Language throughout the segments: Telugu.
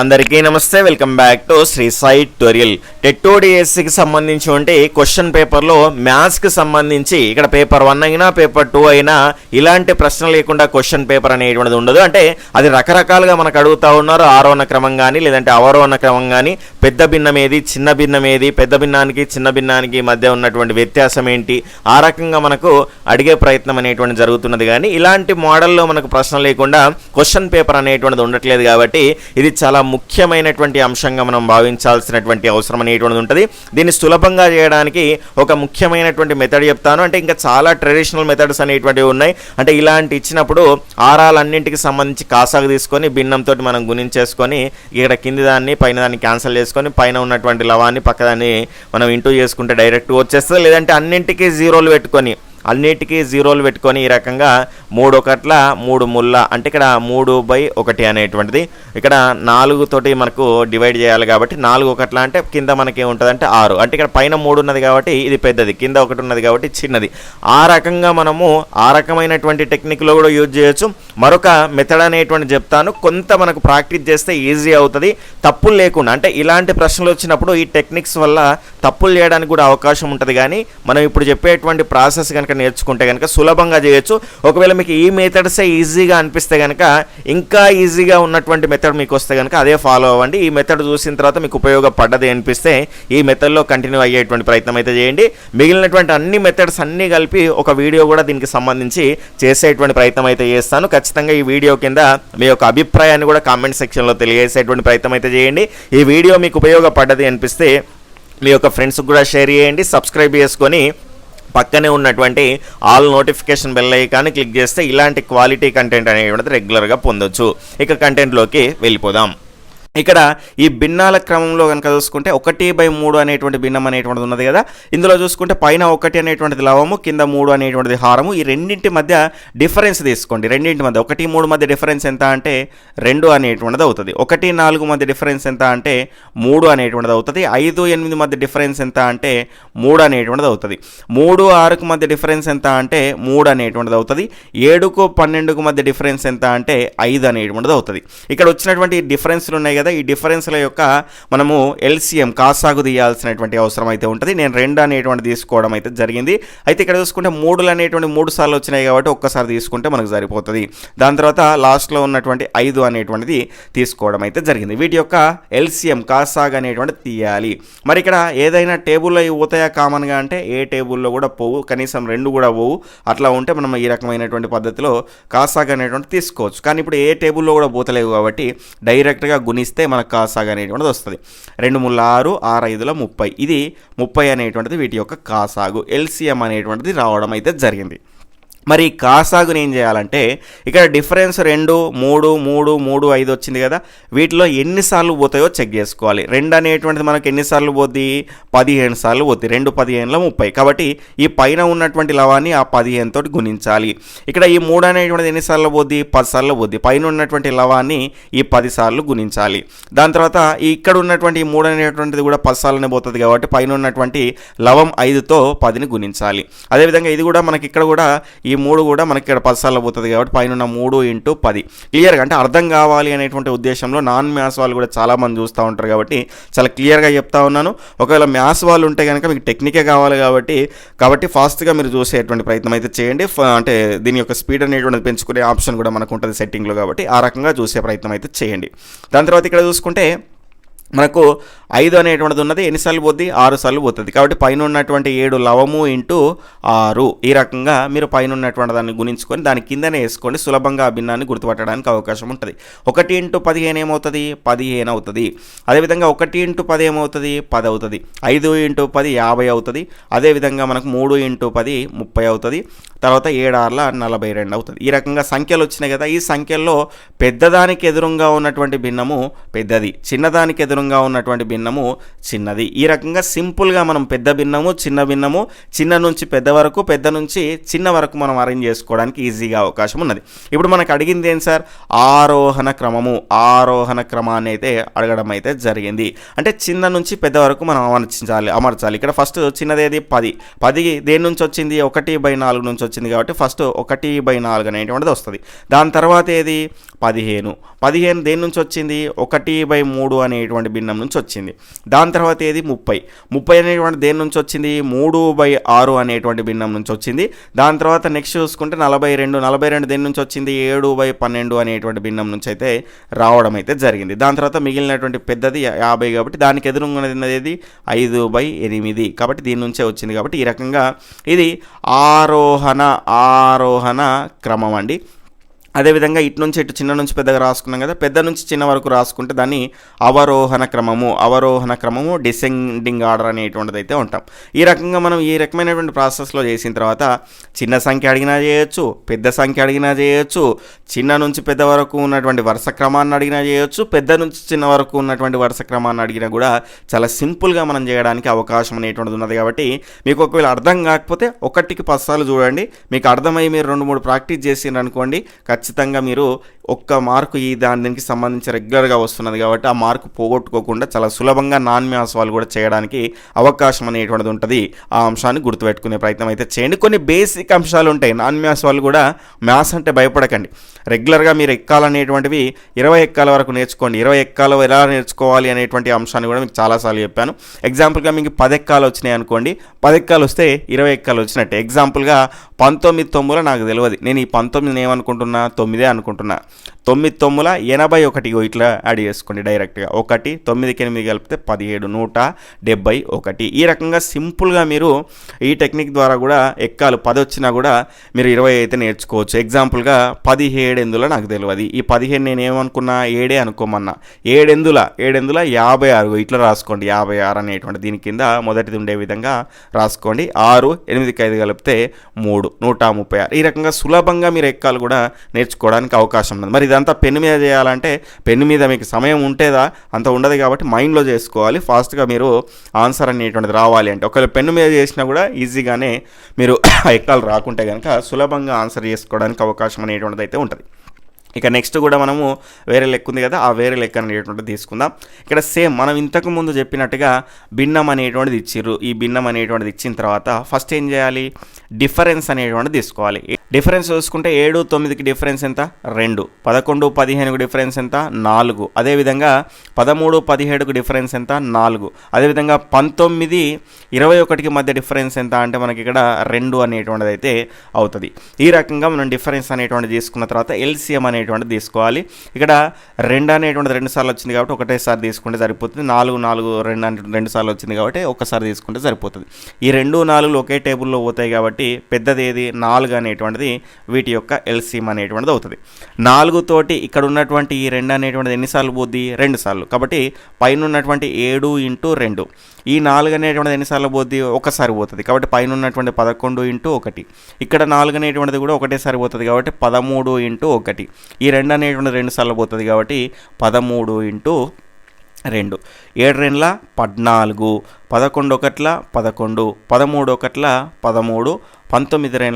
అందరికీ నమస్తే, welcome back to Shri Sai tutorial. టెట్-ODSకి సంబంధించి క్వశ్చన్ పేపర్లో మ్యాథ్స్కి సంబంధించి ఇక్కడ పేపర్ 1 అయినా పేపర్ 2 అయినా ఇలాంటి ప్రశ్న లేకుండా క్వశ్చన్ పేపర్ అనేటువంటిది ఉండదు. అంటే అది రకరకాలుగా మనకు అడుగుతూ ఉన్నారు. ఆరోహణ క్రమం కానీ లేదంటే అవరోహణ క్రమం కానీ, పెద్ద భిన్నం ఏది, చిన్న భిన్నం ఏది, పెద్ద భిన్నానికి చిన్న భిన్నానికి మధ్య ఉన్నటువంటి వ్యత్యాసం ఏంటి, ఆ రకంగా మనకు అడిగే ప్రయత్నం అనేటువంటి జరుగుతున్నది. కానీ ఇలాంటి మోడల్లో మనకు ప్రశ్న లేకుండా క్వశ్చన్ పేపర్ అనేటువంటిది ఉండట్లేదు. కాబట్టి ఇది చాలా ముఖ్యమైనటువంటి అంశంగా మనం భావించాల్సినటువంటి అవసరం అనేటువంటిది ఉంటుంది. దీన్ని సులభంగా చేయడానికి ఒక ముఖ్యమైనటువంటి మెథడ్ చెప్తాను. అంటే ఇంకా చాలా ట్రెడిషనల్ మెథడ్స్ అనేటువంటివి ఉన్నాయి. అంటే ఇలాంటి ఇచ్చినప్పుడు ఆరాలన్నింటికి సంబంధించి కాసాగు తీసుకొని భిన్నంతో మనం గుణించేసుకొని ఇక్కడ కింది దాన్ని పైన దాన్ని క్యాన్సిల్ చేసుకొని పైన ఉన్నటువంటి లవాన్ని పక్కదాన్ని మనం ఇంటూ చేసుకుంటే డైరెక్ట్ వచ్చేస్తుంది. లేదంటే అన్నింటికీ జీరోలు పెట్టుకొని ఈ రకంగా 3 ఒకట్ల 3 ముళ్ళ అంటే ఇక్కడ 3/1 అనేటువంటిది ఇక్కడ 4 తోటి మనకు డివైడ్ చేయాలి. కాబట్టి 4 ఒకట్ల అంటే కింద మనకి ఏముంటుంది అంటే 6. అంటే ఇక్కడ పైన 3 ఉన్నది కాబట్టి ఇది పెద్దది, కింద 1 ఉన్నది కాబట్టి చిన్నది. ఆ రకంగా మనము ఆ రకమైనటువంటి టెక్నిక్లో కూడా యూజ్ చేయొచ్చు. మరొక మెథడ్ అనేటువంటి చెప్తాను. కొంత మనకు ప్రాక్టీస్ చేస్తే ఈజీ అవుతుంది, తప్పులు లేకుండా. అంటే ఇలాంటి ప్రశ్నలు వచ్చినప్పుడు ఈ టెక్నిక్స్ వల్ల తప్పులు చేయడానికి కూడా అవకాశం ఉంటుంది. కానీ మనం ఇప్పుడు చెప్పేటువంటి ప్రాసెస్ కనుక నేర్చుకుంటే కనుక సులభంగా చేయొచ్చు. ఒకవేళ మీకు ఈ మెథడ్సే ఈజీగా అనిపిస్తే కనుక ఇంకా ఈజీగా ఉన్నటువంటి మెథడ్ మీకు వస్తే కనుక అదే ఫాలో అవ్వండి. ఈ మెథడ్ చూసిన తర్వాత మీకు ఉపయోగపడ్డది అనిపిస్తే ఈ మెథడ్లో కంటిన్యూ అయ్యేటువంటి ప్రయత్నం అయితే చేయండి. మిగిలినటువంటి అన్ని మెథడ్స్ అన్నీ కలిపి ఒక వీడియో కూడా దీనికి సంబంధించి చేసేటువంటి ప్రయత్నం అయితే చేస్తాను. ఖచ్చితంగా ఈ వీడియో కింద మీ యొక్క అభిప్రాయాన్ని కూడా కామెంట్ సెక్షన్లో తెలియజేసేటువంటి ప్రయత్నం అయితే చేయండి. ఈ వీడియో మీకు ఉపయోగపడ్డది అనిపిస్తే మీ యొక్క ఫ్రెండ్స్కి కూడా షేర్ చేయండి. సబ్స్క్రైబ్ చేసుకొని పక్కనే ఉన్నటువంటి ఆల్ నోటిఫికేషన్ బెల్ ఐకాన్ని క్లిక్ చేస్తే ఇలాంటి క్వాలిటీ కంటెంట్ అనేటువంటిది రెగ్యులర్గా పొందొచ్చు. ఇక కంటెంట్లోకి వెళ్ళిపోదాం. ఇక్కడ ఈ భిన్నాల క్రమంలో కనుక చూసుకుంటే 1/3 అనేటువంటి భిన్నం అనేటువంటిది ఉన్నది కదా. ఇందులో చూసుకుంటే పైన 1 అనేటువంటిది లవము, కింద 3 అనేటువంటిది హారము. ఈ రెండింటి మధ్య డిఫరెన్స్ తీసుకోండి. రెండింటి మధ్య 1, 3 మధ్య డిఫరెన్స్ ఎంత అంటే 2 అనేటువంటిది అవుతుంది. 1, 4 మధ్య డిఫరెన్స్ ఎంత అంటే 3 అనేటువంటిది అవుతుంది. 5, 8 మధ్య డిఫరెన్స్ ఎంత అంటే 3 అనేటువంటిది అవుతుంది. 3, 6కు మధ్య డిఫరెన్స్ ఎంత అంటే 3 అనేటువంటిది అవుతుంది. 7కు 12కు మధ్య డిఫరెన్స్ ఎంత అంటే 5 అనేటువంటిది అవుతుంది. ఇక్కడ వచ్చినటువంటి డిఫరెన్స్లు ఉన్నాయి. ఈ డిఫరెన్స్ల యొక్క మనము ఎల్సిఎం కాసాగు తీయాల్సినటువంటి అవసరం అయితే ఉంటుంది. నేను 2 అనేటువంటి తీసుకోవడం అయితే జరిగింది. అయితే ఇక్కడ చూసుకుంటే 3 అనేటువంటి 3 సార్లు వచ్చినాయి కాబట్టి ఒక్కసారి తీసుకుంటే మనకు సరిపోతుంది. దాని తర్వాత లాస్ట్లో ఉన్నటువంటి 5 అనేటువంటిది తీసుకోవడం అయితే జరిగింది. వీటి యొక్క ఎల్సిఎం కాసాగు అనేటువంటి తీయాలి. మరి ఇక్కడ ఏదైనా టేబుల్లో పోతాయా కామన్గా అంటే ఏ టేబుల్లో కూడా పోవు, కనీసం 2 కూడా పోవు. అట్లా ఉంటే మనం ఈ రకమైనటువంటి పద్ధతిలో కాసాగు అనేటువంటి తీసుకోవచ్చు. కానీ ఇప్పుడు ఏ టేబుల్లో కూడా పోతలేవు కాబట్టి డైరెక్ట్గా గుణిస్తే మనకు కాసాగు అనేటువంటిది వస్తుంది. 2 ముళ్ళ 6, 6 5ల 30. ఇది 30 అనేటువంటిది వీటి యొక్క కాసాగు ఎల్సిఎం అనేటువంటిది రావడం అయితే జరిగింది. మరి కాసాగుని ఏం చేయాలంటే ఇక్కడ డిఫరెన్స్ 2, 3, 3, 3, 5 వచ్చింది కదా. వీటిలో ఎన్నిసార్లు పోతాయో చెక్ చేసుకోవాలి. 2 అనేటువంటిది మనకు ఎన్నిసార్లు పోద్ది, 15 సార్లు పోద్ది. 2 15ల 30. కాబట్టి ఈ పైన ఉన్నటువంటి లవాన్ని ఆ 15 తోటి గుణించాలి. ఇక్కడ ఈ 3 అనేటువంటిది ఎన్నిసార్లు పోద్ది, 10 సార్లు పోద్ది. పైన ఉన్నటువంటి లవాన్ని ఈ 10 సార్లు గుణించాలి. దాని తర్వాత ఇక్కడ ఉన్నటువంటి ఈ 3 అనేటువంటిది కూడా 10 సార్లనే పోతుంది కాబట్టి పైన ఉన్నటువంటి లవం 5తో 10ని గుణించాలి. అదేవిధంగా ఇది కూడా మనకి ఇక్కడ కూడా ఈ 3 కూడా మనకి ఇక్కడ 10 సార్లు పోతుంది కాబట్టి పైన 3 × 10 క్లియర్గా అంటే అర్థం కావాలి అనేటువంటి ఉద్దేశంలో నాన్ మ్యాథ్స్ వాళ్ళు కూడా చాలామంది చూస్తూ ఉంటారు కాబట్టి చాలా క్లియర్గా చెప్తా ఉన్నాను. ఒకవేళ మ్యాథ్స్ వాళ్ళు ఉంటే కనుక మీకు టెక్నికే కావాలి కాబట్టి ఫాస్ట్గా మీరు చూసేటువంటి ప్రయత్నం అయితే చేయండి. అంటే దీని యొక్క స్పీడ్ అనేటువంటిది పెంచుకునే ఆప్షన్ కూడా మనకు ఉంటుంది సెట్టింగ్లో. కాబట్టి ఆ రకంగా చూసే ప్రయత్నం అయితే చేయండి. దాని తర్వాత ఇక్కడ చూసుకుంటే మనకు 5 అనేటువంటిది ఉన్నది. ఎన్నిసార్లు పోద్ది, 6 సార్లు పోతుంది. కాబట్టి పైన ఉన్నటువంటి 7 లవము × 6 ఈ రకంగా మీరు పైన ఉన్నటువంటి దాన్ని గుణించుకొని దాని కిందనే వేసుకోండి. సులభంగా ఆ భిన్నాన్ని గుర్తుపట్టడానికి అవకాశం ఉంటుంది. 1 × 15 ఏమవుతుంది, 15 అవుతుంది. అదేవిధంగా 1 × 10 ఏమవుతుంది, 10 అవుతుంది. 5 × 10 50 అవుతుంది. అదేవిధంగా మనకు 3 × 10 30 అవుతుంది. తర్వాత 7 6ల 42 అవుతుంది. ఈ రకంగా సంఖ్యలు వచ్చినాయి కదా. ఈ సంఖ్యల్లో పెద్దదానికి ఎదురుగా ఉన్నటువంటి భిన్నము పెద్దది, చిన్నదానికి ఎదురుగా ఉన్నటువంటి భిన్నము చిన్నది. ఈ రకంగా సింపుల్గా మనం పెద్ద భిన్నము, చిన్న నుంచి పెద్ద వరకు, పెద్ద నుంచి చిన్న వరకు మనం అరేంజ్ చేసుకోవడానికి ఈజీగా అవకాశం ఉన్నది. ఇప్పుడు మనకు అడిగింది ఏంటి సార్, ఆరోహణ క్రమాన్ని అయితే అడగడం అయితే జరిగింది. అంటే చిన్న నుంచి పెద్ద వరకు మనం అమర్చాలి. ఇక్కడ ఫస్ట్ చిన్నదేది 10 దేని నుంచి వచ్చింది, 1/4 నుంచి వచ్చింది కాబట్టి ఫస్ట్ 1/4 అనేటువంటిది వస్తుంది. దాని తర్వాత ఏది 15 దేని నుంచి వచ్చింది 1/3 అనేటువంటి భిన్నం నుంచి వచ్చింది. దాని తర్వాత ఏది 30 అనేటువంటి దేని నుంచి వచ్చింది 3/6 అనేటువంటి భిన్నం నుంచి వచ్చింది. దాని తర్వాత నెక్స్ట్ చూసుకుంటే 42 దేని నుంచి వచ్చింది 7/12 అనేటువంటి భిన్నం నుంచి అయితే రావడం అయితే జరిగింది. దాని తర్వాత మిగిలినటువంటి పెద్దది 50 కాబట్టి దానికి ఎదురున్నది 5/8 కాబట్టి దీని నుంచే వచ్చింది. కాబట్టి ఈ రకంగా ఇది ఆరోహణ క్రమం అండి. అదేవిధంగా ఇటు నుంచి ఇటు చిన్న నుంచి పెద్దగా రాసుకున్నాం కదా, పెద్ద నుంచి చిన్న వరకు రాసుకుంటే దాన్ని అవరోహణ క్రమము డిసెండింగ్ ఆర్డర్ అనేటువంటిది అయితే ఉంటాం. ఈ రకంగా మనం ఈ రకమైనటువంటి ప్రాసెస్లో చేసిన తర్వాత చిన్న సంఖ్య అడిగినా చేయొచ్చు, పెద్ద సంఖ్య అడిగినా చేయొచ్చు, చిన్న నుంచి పెద్ద వరకు ఉన్నటువంటి వరుస క్రమాన్ని అడిగినా చేయొచ్చు, పెద్ద నుంచి చిన్న వరకు ఉన్నటువంటి వరుస క్రమాన్ని అడిగినా కూడా చాలా సింపుల్గా మనం చేయడానికి అవకాశం అనేటువంటిది ఉన్నది. కాబట్టి మీకు ఒకవేళ అర్థం కాకపోతే 1కి 10 సార్లు చూడండి, మీకు అర్థమై మీరు 2-3 ప్రాక్టీస్ చేసిండ్రు అనుకోండి, ఖచ్చితంగా మీరు ఒక్క మార్కు దీనికి సంబంధించి రెగ్యులర్గా వస్తున్నది కాబట్టి ఆ మార్కు పోగొట్టుకోకుండా చాలా సులభంగా నాన్ మ్యాథ్స్ వాళ్ళు కూడా చేయడానికి అవకాశం అనేటువంటిది ఉంటుంది. ఆ అంశాన్ని గుర్తుపెట్టుకునే ప్రయత్నం అయితే చేయండి. కొన్ని బేసిక్ అంశాలు ఉంటాయి, నాన్ మ్యాథ్స్ వాళ్ళు కూడా మ్యాథ్స్ అంటే భయపడకండి. రెగ్యులర్గా మీరు ఎక్కాలనేటువంటివి 20 ఎక్కాల వరకు నేర్చుకోండి. 20 ఎక్కాలు ఎలా నేర్చుకోవాలి అనేటువంటి అంశాన్ని కూడా మీకు చాలాసార్లు చెప్పాను. ఎగ్జాంపుల్గా మీకు 10 ఎక్కాలు వచ్చినాయి అనుకోండి, 10 ఎక్కాలు వస్తే 20 ఎక్కాలు వచ్చినట్టే. ఎగ్జాంపుల్గా 19 తొమ్మిదిలో నాకు తెలియదు, నేను ఈ 19 ఏమనుకుంటున్నా 9 అనుకుంటున్నా. 9 తొమ్మిదిల 81 ఇట్లా యాడ్ చేసుకోండి డైరెక్ట్గా. 1 9కి 8 కలిపితే 17 171. ఈ రకంగా సింపుల్గా మీరు ఈ టెక్నిక్ ద్వారా కూడా ఎక్కాలు 10 వచ్చినా కూడా మీరు 20 అయితే నేర్చుకోవచ్చు. ఎగ్జాంపుల్గా 17 నాకు తెలియదు, ఈ 15 నేను ఏమనుకున్నా 7 అనుకోమన్నా, 7 56 ఇట్లా రాసుకోండి. 56 అనేటువంటి దీని కింద మొదటిది ఉండే విధంగా రాసుకోండి. 6 8కి 5 కలిపితే 3 136. ఈ రకంగా సులభంగా మీరు ఎక్కాలు కూడా నేర్చుకోవడానికి అవకాశం ఉంది. మరి ఇదంతా పెన్ను మీద చేయాలంటే పెన్ను మీద మీకు సమయం ఉంటేదా అంత ఉండదు కాబట్టి మైండ్లో చేసుకోవాలి. ఫాస్ట్గా మీరు ఆన్సర్ అనేటువంటిది రావాలి అంటే ఒకవేళ పెన్ను మీద చేసినా కూడా ఈజీగానే మీరు ఎక్కాలు రాకుంటే కనుక సులభంగా ఆన్సర్ చేసుకోవడానికి అవకాశం అనేటువంటిది అయితే ఉంటుంది. ఇక నెక్స్ట్ కూడా మనము వేరే లెక్క ఉంది కదా, ఆ వేరే లెక్క అనేటువంటిది తీసుకుందాం. ఇక్కడ సేమ్ మనం ఇంతకు ముందు చెప్పినట్టుగా భిన్నం అనేటువంటిది ఇచ్చిర్రు. ఈ భిన్నం అనేటువంటిది ఇచ్చిన తర్వాత ఫస్ట్ ఏం చేయాలి, డిఫరెన్స్ అనేటువంటిది తీసుకోవాలి. డిఫరెన్స్ చూసుకుంటే 7 9కి డిఫరెన్స్ ఎంత 2, 11 15కు డిఫరెన్స్ ఎంత 4, అదేవిధంగా 13 17కు డిఫరెన్స్ ఎంత 4, అదేవిధంగా 19 21కి మధ్య డిఫరెన్స్ ఎంత అంటే మనకి ఇక్కడ 2 అనేటువంటిది అయితే అవుతుంది. ఈ రకంగా మనం డిఫరెన్స్ అనేటువంటిది తీసుకున్న తర్వాత ఎల్సిఎం అనేటువంటిది తీసుకోవాలి. ఇక్కడ 2 అనేటువంటిది 2 సార్లు వచ్చింది కాబట్టి ఒకటేసారి తీసుకుంటే సరిపోతుంది. 4 2 సార్లు వచ్చింది కాబట్టి ఒకసారి తీసుకుంటే సరిపోతుంది. ఈ 2 4లు ఒకే టేబుల్లో పోతాయి కాబట్టి పెద్దది ఏది 4 అనేటువంటిది వీటి యొక్క ఎల్సిఎం అనేటువంటిది అవుతుంది. 4 తోటి ఇక్కడ ఉన్నటువంటి ఈ 2 అనేటువంటిది ఎన్నిసార్లు పోద్ది 2 సార్లు కాబట్టి పైన ఉన్నటువంటి 7 × 2, ఈ 4 అనేటువంటిది ఎన్నిసార్లు పోద్ది ఒకసారి పోతుంది కాబట్టి పైన ఉన్నటువంటి 11 × 1, ఇక్కడ 4 అనేటువంటిది కూడా ఒకటేసారి పోతుంది కాబట్టి 13 × 1, ఈ 2 అనేటువంటిది 2 సార్లు పోతుంది కాబట్టి 13 × 2, 7 2 14, 11 1 11, 13 1 13, 19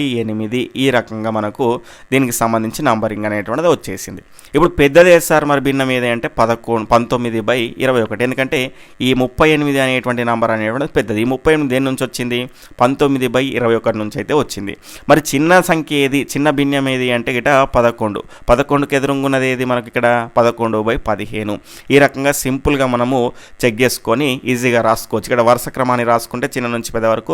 38. ఈ రకంగా మనకు దీనికి సంబంధించి నంబరింగ్ అనేటువంటిది వచ్చేసింది. ఇప్పుడు పెద్దది సార్ మరి భిన్నం ఏది అంటే 19/21, ఎందుకంటే ఈ 38 అనేటువంటి నంబర్ అనేటువంటిది పెద్దది. ఈ 38 దేని నుంచి వచ్చింది 19/21 నుంచి అయితే వచ్చింది. మరి చిన్న సంఖ్య ఏది, చిన్న భిన్నం ఏది అంటే ఇట 11కి ఎదురుగున్నది ఏది మనకి ఇక్కడ 11/15. ఈ రకంగా సింపుల్గా మనము చెక్ చేసుకొని ఈజీగా రాసుకోవచ్చు. ఇక్కడ వరుస క్రమాన్ని రాసుకుంటే చిన్న నుంచి పెద్ద వరకు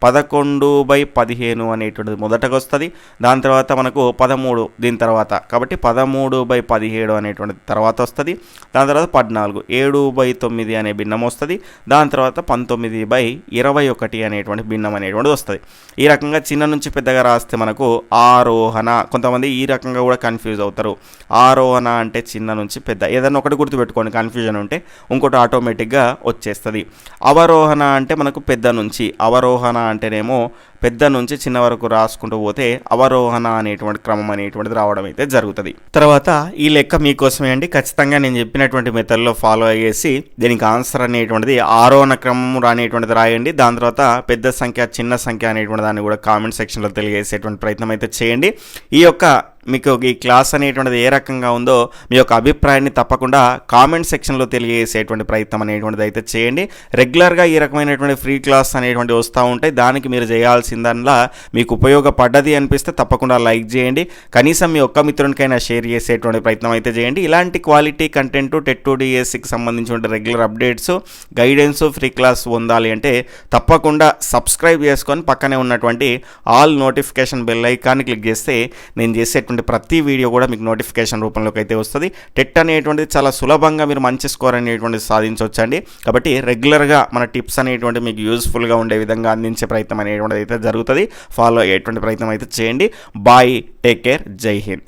11/15 అనేటువంటిది మొదటగా వస్తుంది. దాని తర్వాత మనకు 13 దీని తర్వాత కాబట్టి 13/17 అనేటువంటిది తర్వాత వస్తుంది. దాని తర్వాత 14 7/9 అనే భిన్నం వస్తుంది. దాని తర్వాత 19/21 అనేటువంటి భిన్నం అనేటువంటిది వస్తుంది. ఈ రకంగా చిన్న నుంచి పెద్దగా రాస్తే మనకు ఆరోహణ. కొంతమంది ఈ రకంగా కూడా కన్ఫ్యూజ్ అవుతారు. ఆరోహణ అంటే చిన్న నుంచి పెద్ద, ఏదైనా ఒకటి గుర్తుపెట్టుకోండి, కన్ఫ్యూజన్ ఉంటే ఇంకోటి ఆటోమేటిక్గా వచ్చేస్తుంది. అవరోహణ అంటే మనకు పెద్ద నుంచి, అవరోహణ అంటేనేమో పెద్ద నుంచి చిన్న వరకు రాసుకుంటూ పోతే అవరోహణ అనేటువంటి క్రమం అనేటువంటిది రావడం అయితే జరుగుతుంది. తర్వాత ఈ లెక్క మీకోసమే అండి. ఖచ్చితంగా నేను చెప్పినటువంటి మెథడ్లో ఫాలో అయ్యేసి దీనికి ఆన్సర్ అనేటువంటిది ఆరోహణ క్రమం అనేటువంటిది రాయండి. దాని తర్వాత పెద్ద సంఖ్య చిన్న సంఖ్య అనేటువంటి దాన్ని కూడా కామెంట్ సెక్షన్లో తెలియజేసేటువంటి ప్రయత్నం అయితే చేయండి. ఈ యొక్క మీకు ఈ క్లాస్ అనేటువంటిది ఏ రకంగా ఉందో మీ యొక్క అభిప్రాయాన్ని తప్పకుండా కామెంట్ సెక్షన్లో తెలియజేసేటువంటి ప్రయత్నం అనేటువంటిది అయితే చేయండి. రెగ్యులర్గా ఈ రకమైనటువంటి ఫ్రీ క్లాస్ అనేటువంటి వస్తూ ఉంటాయి. దానికి మీరు చేయాల్సింది తెలిసిందల్లా మీకు ఉపయోగపడ్డది అనిపిస్తే తప్పకుండా లైక్ చేయండి. కనీసం మీ ఒక్క మిత్రునికైనా షేర్ చేసేటువంటి ప్రయత్నం అయితే చేయండి. ఇలాంటి క్వాలిటీ కంటెంట్ టెట్ 2 డిఎస్సికి సంబంధించిన regular updates, guidance, free class పొందాలి అంటే తప్పకుండా సబ్స్క్రైబ్ చేసుకొని పక్కనే ఉన్నటువంటి ఆల్ నోటిఫికేషన్ బెల్ ఐకాన్ని క్లిక్ చేస్తే నేను చేసేటువంటి ప్రతి వీడియో కూడా మీకు నోటిఫికేషన్ రూపంలోకి అయితే వస్తుంది. టెట్ అనేటువంటిది చాలా సులభంగా మీరు మంచి స్కోర్ అనేటువంటిది సాధించవచ్చండి. కాబట్టి రెగ్యులర్గా మన టిప్స్ అనేటువంటి మీకు యూస్ఫుల్గా ఉండే విధంగా అందించే ప్రయత్నం అనేటువంటిది అయితే జరుగుతుంది. ఫాలో అయ్యేటువంటి ప్రయత్నం అయితే చేయండి. బాయ్, టేక్ కేర్, జై హింద్.